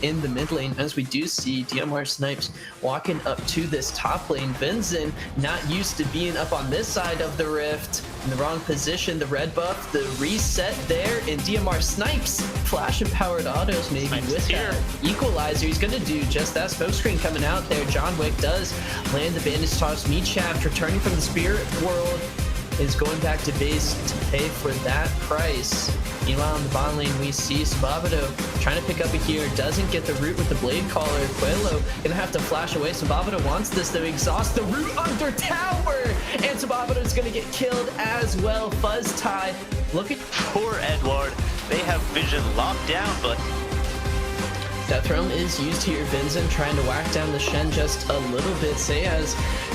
in the mid lane, as we do see DMR Snipes walking up to this top lane. Vincent not used to being up on this side of the rift, in the wrong position. The red buff, the reset there, and DMR Snipes flash and powered autos maybe Snipes with here. that equalizer. He's gonna do just that. Smokescreen coming out there. John Wick does land the bandage toss. Meat Shaft returning from the spirit world is going back to base to pay for that price. Meanwhile, in the bottom lane, we see Sabavado trying to pick up a here. Doesn't get the root with the blade caller. Quello gonna have to flash away. Sabavado wants this to exhaust the root under tower, and Sabavado is gonna get killed as well. Fuzz tie looking. Poor Edward. They have vision locked down, but Death Realm is used here. Vincent trying to whack down the Shen just a little bit. Sayaz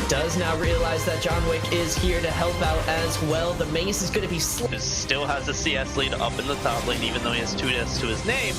does now realize that John Wick is here to help out as well. The mace is going to be still has a CS lead up in the top lane, even though he has 2 deaths to his name.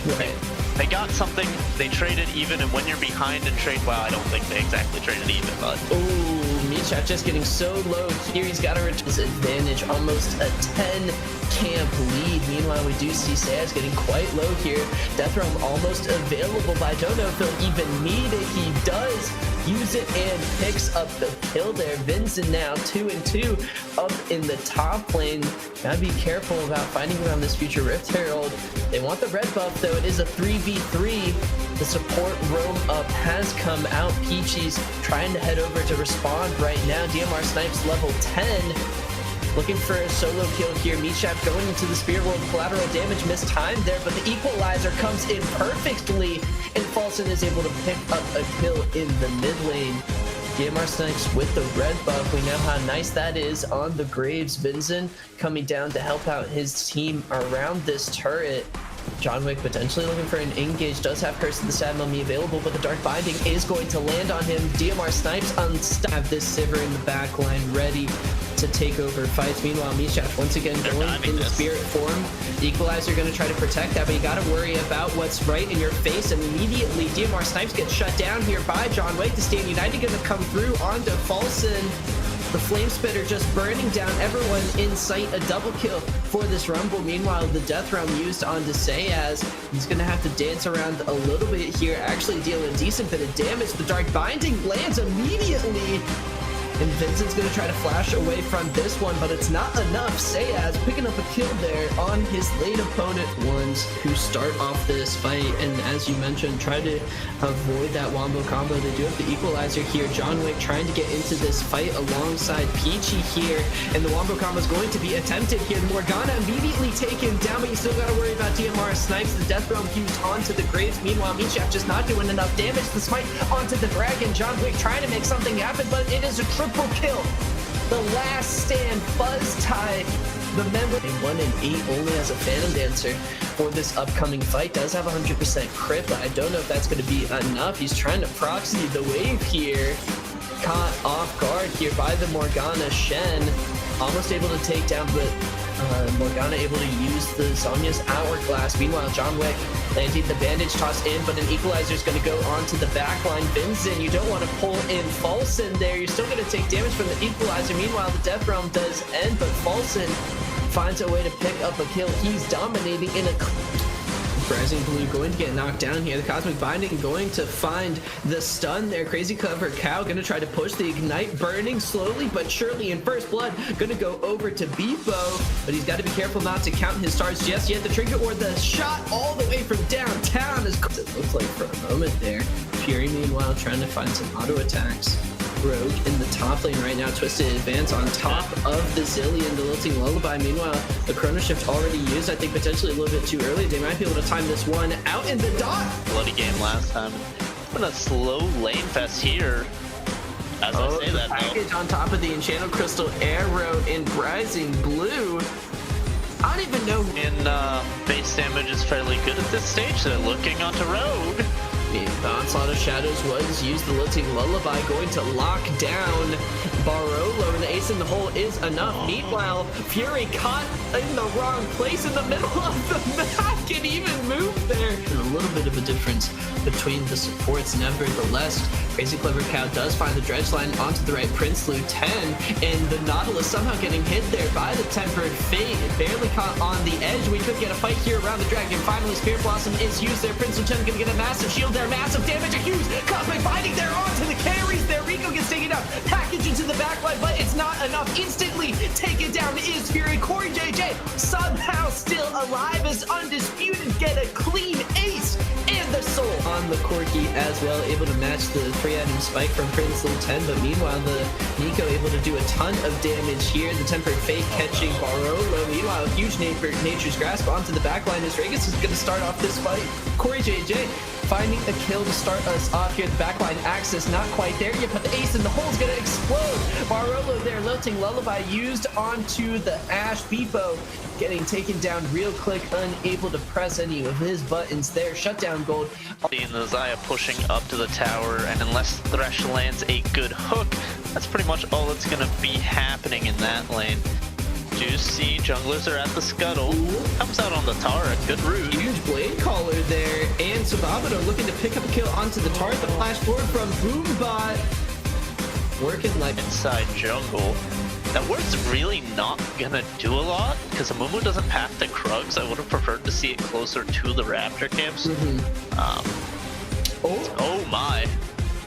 right. They got something. They traded even, and when you're behind in trade, well, I don't think they exactly traded even, but. Ooh, Misha just getting so low here. He's got to return his advantage. Almost a 10 camp lead. Meanwhile, we do see Sayaz getting quite low here. Death Realm almost available, but I don't know if he'll even need it. He does use it and picks up the kill there. Vincent now 2-2 up in the top lane. Gotta be careful about fighting around this future Rift Herald. They want the red buff though. It is a 3v3. The support roam up has come out. Peachy's trying to head over to respond right now. DMR Snipes level 10. Looking for a solo kill here. Meatshaft going into the Spear World. Collateral damage missed time there, but the equalizer comes in perfectly, and Falson is able to pick up a kill in the mid lane. DMR Snipes with the red buff. We know how nice that is on the Graves. Vincent coming down to help out his team around this turret. John Wick potentially looking for an engage. Does have Curse of the Sad Mummy available, but the Dark Binding is going to land on him. DMR Snipes unstopped. Have this Sivir in the back line ready to take over fights. Meanwhile, Mishaft once again going in the spirit form. The Equalizer going to try to protect that, but you got to worry about what's right in your face. And immediately, DMR Snipes gets shut down here by John Wick. The Stand United going to come through onto Falson. The Flame Spitter just burning down everyone in sight. A double kill for this Rumble. Meanwhile, the Death Realm used onto Sayaz. He's going to have to dance around a little bit here, actually deal a decent bit of damage. The Dark Binding lands immediately. And Vincent's going to try to flash away from this one, but it's not enough. Sayaz picking up a kill there on his late opponent. Ones who start off this fight, and as you mentioned, try to avoid that wombo combo. They do have the equalizer here. John Wick trying to get into this fight alongside Peachy here, and the wombo combo is going to be attempted here. Morgana immediately taken down, but you still got to worry about DMR Snipes. The Death Realm fused onto the Graves. Meanwhile, Mishaft just not doing enough damage. The smite onto the Dragon. John Wick trying to make something happen, but it is a triple kill. The last stand. Fuzz tie. The member 1-8 only has a Phantom Dancer for this upcoming fight. Does have 100% crit, but I don't know if that's going to be enough. He's trying to proxy the wave here. Caught off guard here by the Morgana Shen. Almost able to take down, but Morgana able to use the Sonya's Hourglass. Meanwhile, John Wick landing the bandage toss in, but an equalizer is going to go onto the back line. Vincent, you don't want to pull in Falson there. You're still going to take damage from the equalizer. Meanwhile, the Death Realm does end, but Falson finds a way to pick up a kill. He's dominating in a... Rising Blue going to get knocked down here. The Cosmic Binding going to find the stun there. Crazy Clever Cow going to try to push the Ignite, burning slowly but surely in first blood. Going to go over to Beepo, but he's got to be careful not to count his stars just yet. The trinket or the shot all the way from downtown is... It looks like for a moment there. Fury, meanwhile, trying to find some auto attacks. Rogue in the top lane right now. Twisted Advance on top of the Zillion, the Lilting Lullaby. Meanwhile, the Chrono Shift already used. I think potentially a little bit too early. They might be able to time this one out in the dot. Bloody game last time. Been a slow lane fest here. As I say that, package on top of the Enchanted Crystal Arrow in Rising Blue. I don't even know. And base damage is fairly good at this stage. They're looking onto Rogue. The Onslaught of Shadows was used. The Lilting Lullaby going to lock down Barolo, and the ace in the hole is enough. Meanwhile, Fury caught in the wrong place in the middle of the map. Can even move there. And a little bit of a difference between the supports. Nevertheless, Crazy Clever Cow does find the dredge line onto the right. Prince Lu 10, and the Nautilus somehow getting hit there by the Tempered Fate. Barely caught on the edge. We could get a fight here around the dragon. Finally, Spirit Blossom is used there. Prince Lu 10 gonna get a massive shield there. Massive damage. A huge Cosmic Binding there onto the carries there. Rico gets taken out. Package into the backline, but it's not enough. Instantly taken down is Fury. Corey JJ somehow still alive as undisputed. Get a clean ace and the soul on the Corki as well. Able to match the 3-item spike from Prince Lu 10, but meanwhile, the Nico able to do a ton of damage here. The Tempered Fate catching Barolo. Meanwhile, a huge Nature's Grasp onto the backline as Regis is going to start off this fight. Corey JJ finding a kill to start us off here. The backline axis not quite there yet, but the ace in the hole is going to explode. Barolo there, Lilting Lullaby used onto the Ash. Beepo getting taken down real quick, unable to press any of his buttons there. Shutdown Gold. Seeing the Xayah pushing up to the tower, and unless Thresh lands a good hook, that's pretty much all that's going to be happening in that lane. Do see junglers are at the scuttle. Comes out on the turret. Good route. Huge Blade Caller there, and Sababado looking to pick up a kill onto the turret. The flash forward from Boombot. Working like inside jungle. That word's really not gonna do a lot, because Amumu doesn't path the Krugs. I would have preferred to see it closer to the Raptor camps. Oh my.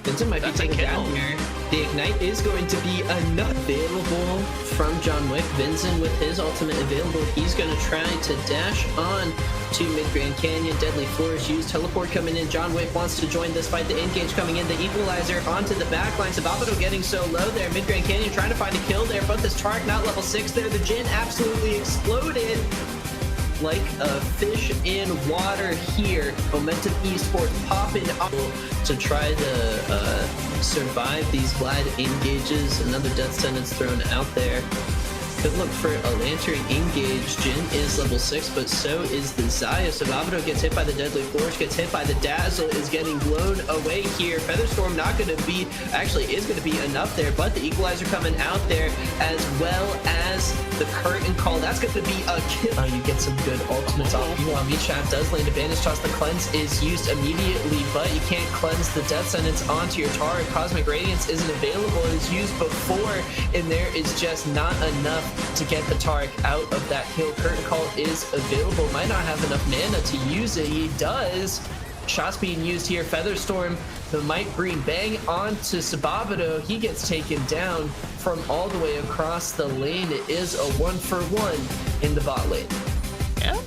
Vincent might be taken down here. The Ignite is going to be available from John Wick. Vincent with his ultimate available. He's going to try to dash on to Mid-Grand Canyon. Deadly Flourish used. Teleport coming in. John Wick wants to join this fight. The engage coming in. The Equalizer onto the backline. Sababado getting so low there. Mid-Grand Canyon trying to find a kill there, but this Tark not level 6 there. The Jhin absolutely exploded like a fish in water here. Momentum Esports popping up to try to survive these Vlad engages. Another death sentence thrown out there. Could look for a Lantern engage. Jhin is level 6, but so is the Xayah. Sababado gets hit by the Deadly Flourish, gets hit by the Dazzle, is getting blown away here. Featherstorm not going to be, actually is going to be enough there, but the Equalizer coming out there, as well as the Curtain Call. That's going to be a kill. You get some good ultimates off. Meanwhile, Meatshaf does land a Banish Toss. The Cleanse is used immediately, but you can't cleanse the Death Sentence onto your Tara. Cosmic Radiance isn't available. It was used before, and there is just not enough to get the Tarek out of that kill. Curtain Call is available. Might not have enough mana to use it. He does. Shots being used here. Featherstorm, the might bring bang onto Sababado. He gets taken down from all the way across the lane. It is a 1-for-1 in the bot lane. Yeah,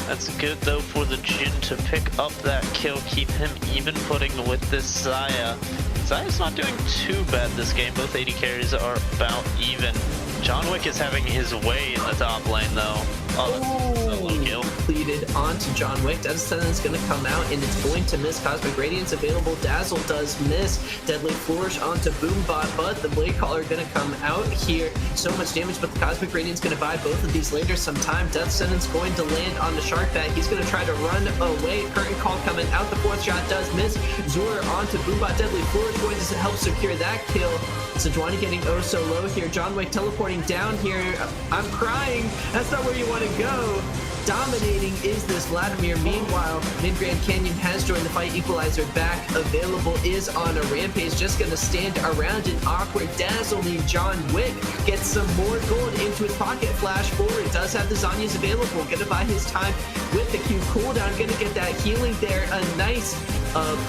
that's good though for the Jhin to pick up that kill, keep him even footing with this Xayah. Xayah's not doing too bad this game. Both AD carries are about even. John Wick is having his way in the top lane though. Oh, that's a low kill. Completed onto John Wick. Death Sentence is going to come out, and it's going to miss. Cosmic Radiance available. Dazzle does miss. Deadly Flourish onto Boombot, but the Blade Caller going to come out here. So much damage, but the Cosmic Radiance going to buy both of these later some time. Death Sentence going to land on the Sharkbat. He's going to try to run away. Curtain Call coming out. The fourth shot does miss. Zora onto Boombot. Deadly Flourish going to help secure that kill. Sejuani getting oh so low here. John Wick teleporting down here. I'm crying. That's not where you want to go. Dominating is this Vladimir. Meanwhile, Mid-Grand Canyon has joined the fight. Equalizer back available, is on a rampage. Just going to stand around an awkward dazzling. John Wick gets some more gold into his pocket. Flash forward. Does have the Zanyas available. Going to buy his time with the Q cooldown. Going to get that healing there. A nice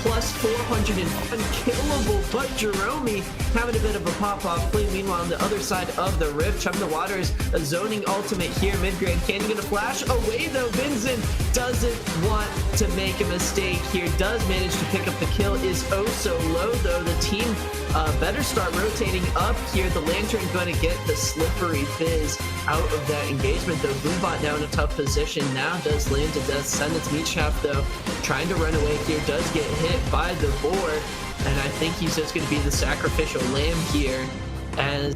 plus 400 and unkillable, but Jerome having a bit of a pop-off play. Meanwhile, on the other side of the rift, Chum the Waters, a zoning ultimate here. Mid-Grand Canyon gonna flash away though. Vincent doesn't want to make a mistake here. Does manage to pick up the kill. Is oh so low though. The team better start rotating up here. The Lantern going to get the Slippery Fizz out of that engagement though. Boombot now in a tough position. Now does land a death sentence. Meatshaf though trying to run away here, does get hit by the boar, and I think he's just going to be the sacrificial lamb here as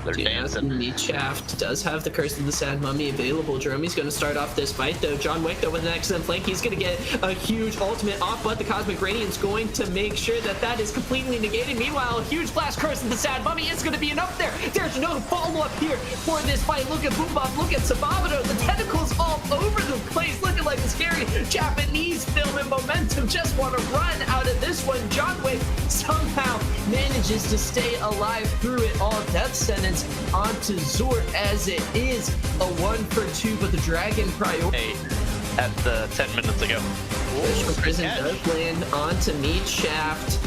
They're dancing. Meat Shaft does have the Curse of the Sad Mummy available. Jeremy's going to start off this fight, though. John Wick, though, with an excellent flank. He's going to get a huge ultimate off, but the Cosmic Radiant's going to make sure that that is completely negated. Meanwhile, a huge blast Curse of the Sad Mummy is going to be enough there. There's no follow-up here for this fight. Look at Boombop. Look at Sababado. The tentacles all over the place, looking like a scary Japanese film, and Momentum just want to run out of this one. John Wick somehow manages to stay alive through it all. Death sentence onto Zort as it is a 1-for-2, but the Dragon priority at the 10 minutes ago. Prison does land onto Meat Shaft.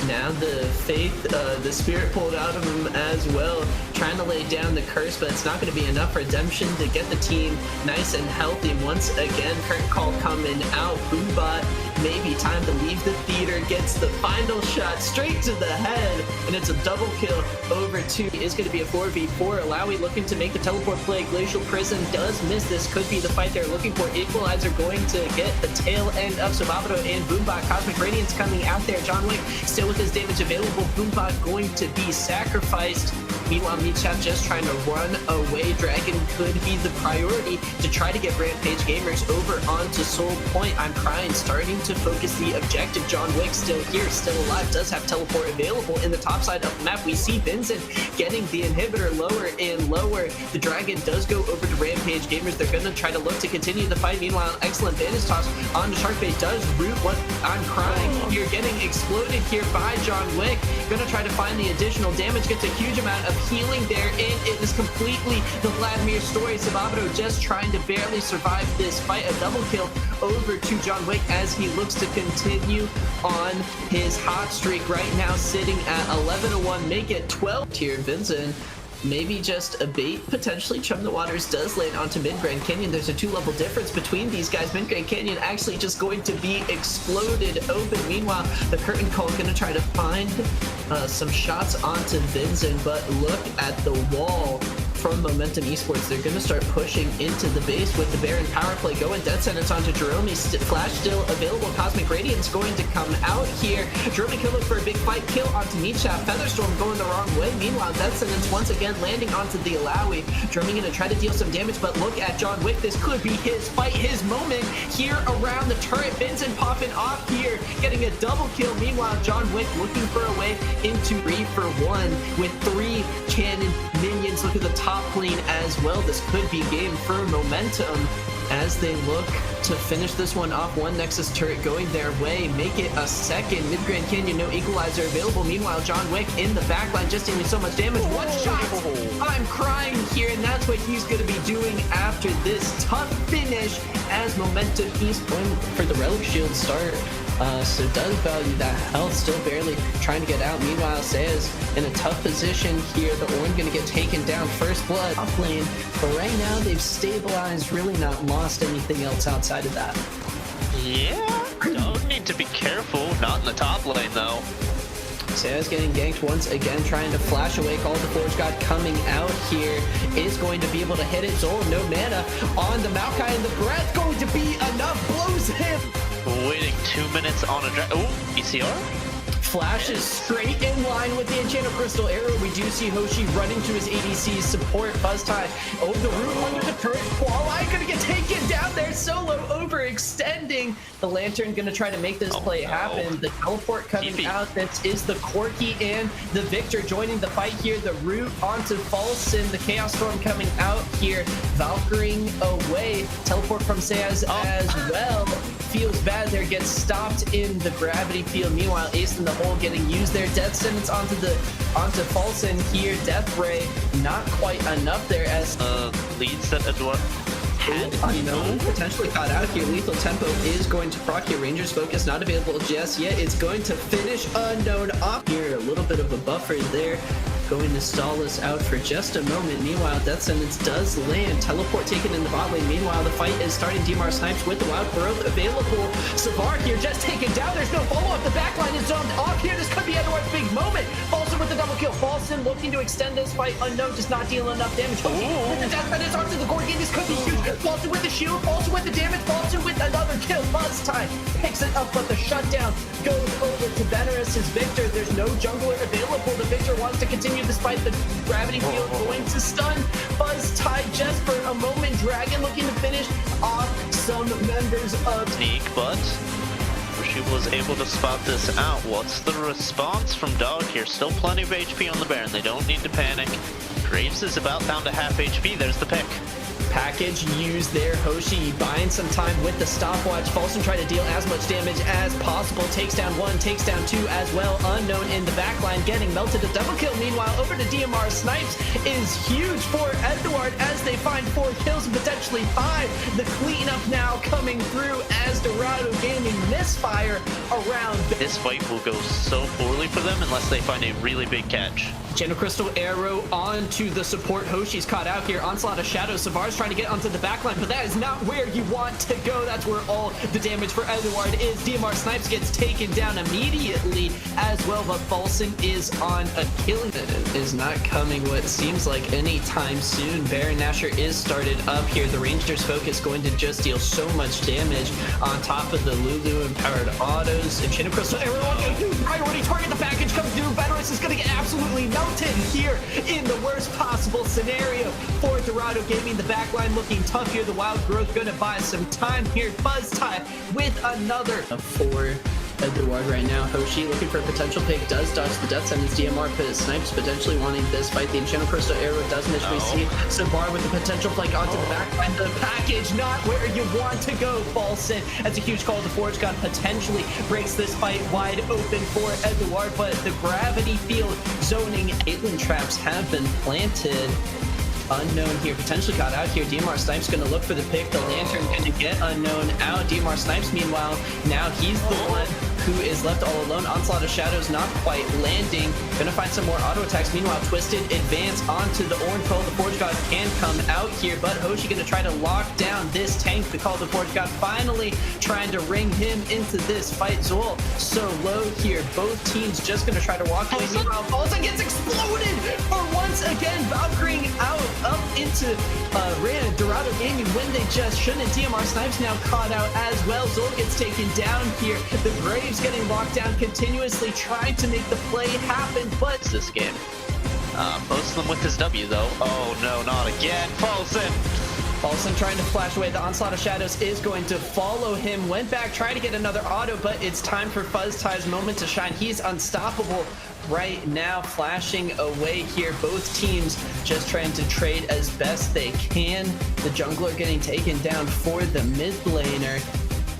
Now the faith, the spirit pulled out of him as well, trying to lay down the curse, but it's not going to be enough redemption to get the team nice and healthy. Once again, current call coming out. Boombot, maybe time to leave the theater, gets the final shot straight to the head, and it's a double kill over 2. It is going to be a 4v4. Alawi looking to make the teleport play. Glacial Prison does miss. This could be the fight they're looking for. Equalizer going to get the tail end of Sababado and Boombot. Cosmic Radiance coming out there. John Wick still with his damage available. Boombot going to be sacrificed. Meanwhile, Meatchap just trying to run away. Dragon could be the priority to try to get Rampage Gamers over onto Soul Point. I'm crying, starting to focus the objective. John Wick still here, still alive, does have teleport available. In the top side of the map, we see Vincent getting the inhibitor lower and lower. The Dragon does go over to Rampage Gamers. They're going to try to look to continue the fight. Meanwhile, excellent bandage toss onto Sharkbait does root what I'm crying. You're getting exploded here by John Wick. Going to try to find the additional damage, gets a huge amount of healing there, and it is completely the Vladimir story. Sababado just trying to barely survive this fight. A double kill over to John Wick as he looks to continue on his hot streak right now, sitting at 11-1, make it 12 here. Vincent, maybe just a bait, potentially. Chum the Waters does land onto Mid-Grand Canyon. There's a 2-level difference between these guys. Mid-Grand Canyon actually just going to be exploded open. Meanwhile, the curtain call going to try to find some shots onto Vincent, but look at the wall from Momentum Esports. They're going to start pushing into the base with the Baron power play going. Death sentence onto Jerome. Flash still available. Cosmic Radiance going to come out here. Jerome can look for a big fight. Kill onto Meatchap. Featherstorm going the wrong way. Meanwhile, Death sentence once again landing onto the Alawi. Jerome going to try to deal some damage, but look at John Wick. This could be his fight, his moment here around the turret. Vincent popping off here, getting a double kill. Meanwhile, John Wick looking for a way into 3-for-1 with 3 cannon minions. Look at the top lane as well. This could be game for Momentum as they look to finish this one off. One Nexus turret going their way, make it a second. Mid-Grand Canyon, no equalizer available. Meanwhile, John Wick in the backline just dealing so much damage. One shot! I'm crying here, and that's what he's going to be doing after this tough finish as Momentum Esports for the Relic Shield start. So does value that health, still barely trying to get out. Meanwhile, Sayas in a tough position here. The Ornn going to get taken down. First blood off lane, but right now they've stabilized, really not lost anything else outside of that. Yeah, don't need to be careful. Not in the top lane though. Sayas getting ganked once again, trying to flash away. Call of the Forge God coming out here, is going to be able to hit it. Zol, no mana on the Maokai, and the breath going to be enough, blows him. Waiting 2 minutes on a dragon. Oh, ECR? Flashes straight in line with the Enchanted Crystal Arrow. We do see Hoshi running to his ADC support. Buzztie, oh, the root under the turret. Qualai gonna get taken down there. Solo overextending. The Lantern gonna try to make this play happen. The teleport coming out. This is the Corki and the Victor joining the fight here. The root onto Falson. The Chaos Storm coming out here. Valkyring away. Teleport from Sayas as well. Feels bad there, gets stopped in the gravity field. Meanwhile, Ace in the hole getting used there. Death sentence onto Falson here. Death Ray, not quite enough there as leads that Edward had. Unknown potentially caught out here. Lethal Tempo is going to proc here. Ranger's Focus not available just yet. It's going to finish Unknown off here. A little bit of a buffer there, going to stall us out for just a moment. Meanwhile, Death Sentence does land. Teleport taken in the bot lane. Meanwhile, the fight is starting. Demar Snipes with the Wild Growth available. Savar here just taken down. There's no follow-up. The backline is zoned off here. This could be be Edward's big moment. Falson with the double kill. Falson looking to extend this fight. Unknown does not deal enough damage. With the death sentence onto the Gorgon, this could be huge. Falson with the shield. Falson with the damage. Falson with another kill. Buzz time picks it up, but the shutdown goes over to Venerus' Victor. There's no jungler available. The Victor wants to continue despite the gravity field going to stun. Buzz tie just for a moment. Dragon looking to finish off some members of Sneak, but she was able to spot this out. What's the response from Dog here? Still plenty of HP on the Baron. They don't need to panic. Graves is about down to half HP. There's the pick. Package used there. Hoshi buying some time with the stopwatch. Falson trying to deal as much damage as possible. Takes down one, takes down two as well. Unknown in the backline getting melted. A double kill. Meanwhile, over to DMR. Snipes is huge for Edward as they find 4 kills and potentially 5. The cleanup now coming through as Dorado Gaming misfire around. This fight will go so poorly for them unless they find a really big catch. Channel Crystal arrow onto the support. Hoshi's caught out here. Onslaught of Shadows. Savar's trying to get onto the backline, but that is not where you want to go. That's where all the damage for Edward is. DMR Snipes gets taken down immediately as well, but Falson is on a killing. It is not coming what seems like anytime soon. Baron Nashor is started up here. The Ranger's focus going to just deal so much damage on top of the Lulu empowered autos. And Channel Crystal arrow on the priority target. The package comes through. Veterus is going to get absolutely melted here in the worst possible scenario for Dorado Gaming. The backline looking tough here. The Wild Growth going to buy some time here. Buzz tie with another for Edward right now. Hoshi looking for a potential pick. Does dodge the death sentence. DMR Snipes potentially wanting this fight. The Enchanted Crystal arrow does miss. We see Savar with the potential flank onto the backline. The package not where you want to go. Falson. That's a huge call. The Forge God potentially breaks this fight wide open for Edward, but the gravity field zoning Caitlyn traps have been planted. Unknown here, potentially got out here. DMR Snipes gonna look for the pick. The Lantern gonna get Unknown out. DMR Snipes, meanwhile, now he's the one who is left all alone. Onslaught of Shadows not quite landing. Gonna find some more auto attacks. Meanwhile, Twisted advance onto the Orange Call. The Forge God can come out here, but Hoshi gonna try to lock down this tank. The Call of the Forge God finally trying to ring him into this fight. Zol so low here. Both teams just gonna try to walk away. Meanwhile, Falson gets exploded for once again. Valkyrie out up into Dorado Gaming when they just shouldn't. DMR Snipes now caught out as well. Zol gets taken down here. The Braves getting locked down continuously, trying to make the play happen, but this game. Most of them with his W though. Oh no, not again. Falson! Falson trying to flash away. The Onslaught of Shadows is going to follow him. Went back, trying to get another auto, but it's time for Fuzz Tie's moment to shine. He's unstoppable right now, flashing away here. Both teams just trying to trade as best they can. The jungler getting taken down for the mid laner.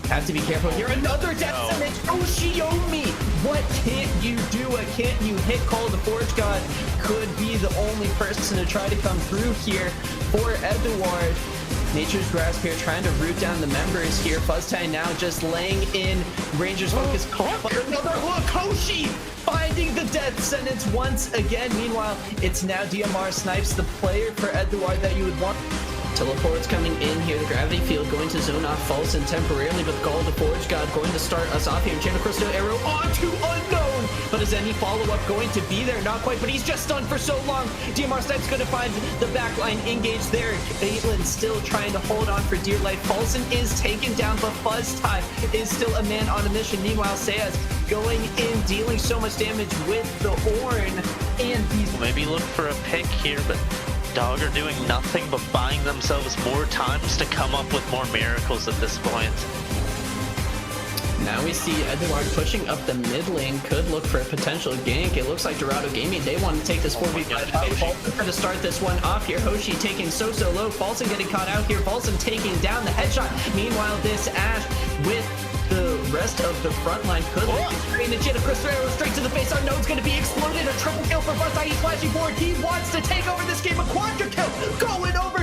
Have to be careful here. Another death sentence. Oshiomi! What can't you do? What can't you hit? Call of the Forge God could be the only person to try to come through here for Edward. Nature's Grasp here trying to root down the members here. Fuzztie now just laying in. Rangers focus. But another hook. Hoshi finding the death sentence once again. Meanwhile, it's now DMR Snipes, the player for Edward that you would want. Teleports coming in here. The gravity field going to zone off Falson temporarily, but the Call of the Forge God going to start us off here. Channel Crystal arrow onto Unknown, but is any follow-up going to be there? Not quite, but he's just stunned for so long. DMR Snipes going to find the backline engaged there. Caitlyn still trying to hold on for dear life. Falson is taken down, but Fuzztie is still a man on a mission. Meanwhile, Sayas going in, dealing so much damage with the Ornn, and he's maybe look for a pick here, but Dog are doing nothing but buying themselves more times to come up with more miracles at this point. Now we see Edward pushing up the mid lane, could look for a potential gank. It looks like Dorado Gaming, they want to take this 4v5 fight. Falson to start this one off here. Hoshi taking so low. Falson getting caught out here. Falson taking down the headshot. Meanwhile, this Ashe with the rest of the front line could screen and Channel Crystal arrow straight to the face. Unknown's going to be exploded. A triple kill for Fuzztie. He's flashing forward. He wants to take over this game. A quadra kill going over